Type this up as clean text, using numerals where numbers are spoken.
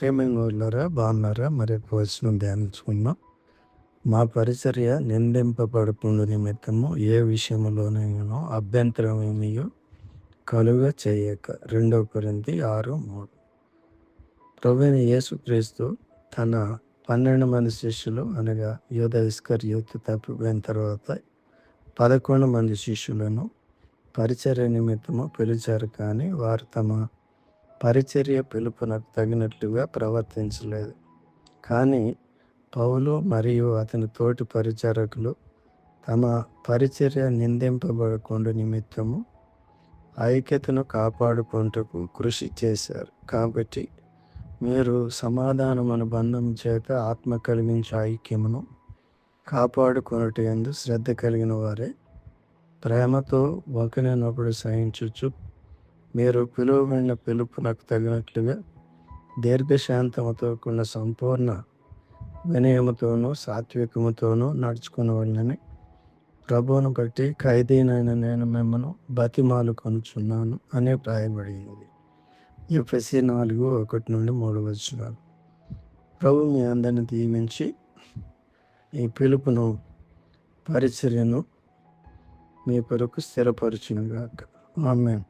ప్రేమింగులారా బాగున్నారా? మరి వచనం ధ్యానించుకుందాం. మా పరిచర్య నిందింపబడకుండా నిమిత్తము ఏ విషయంలోనైనా అభ్యంతరం ఏమియో కలుగ చేయక. 2 కొరింథీ 6:3. ప్రభువైన యేసుక్రీస్తు తన 12 మంది శిష్యులు అనగా యూదా ఇస్కరియోతు తప్పిపోయిన తర్వాత 11 మంది శిష్యులను పరిచర్య నిమిత్తము పిలిచారు. కానీ వారు తమ పరిచర్య పిలుపునకు తగినట్లుగా ప్రవర్తించలేదు. కానీ పౌలు మరియు అతని తోటి పరిచారకులు తమ పరిచర్య నిందింపబడకుండా నిమిత్తము ఐక్యతను కాపాడుకుంటకు కృషి చేశారు. కాబట్టి మీరు సమాధానమును బంధం చేత ఆత్మ కలిగించే ఐక్యమును కాపాడుకొనుట యందు శ్రద్ధ కలిగిన వారే, ప్రేమతో ఒకరినొకడు సహించుచు మీరు పిలువబడిన పిలుపునకు తగినట్లుగా దీర్ఘశాంతముతో కూడిన సంపూర్ణ వినయముతోనూ సాత్వికముతోనూ నడుచుకునవలెనని ప్రభువును బట్టి ఖైదీనైన నేను మిమ్మను బతిమాలుకొనుచున్నాను అని వ్రాయబడినది. ఎఫెసీ 4:1-3 ప్రభు మీ అందరిని దీవించి ఈ పిలుపును పరిచర్యను మీ కొరకు స్థిరపరచునుగాక. ఆమేన్.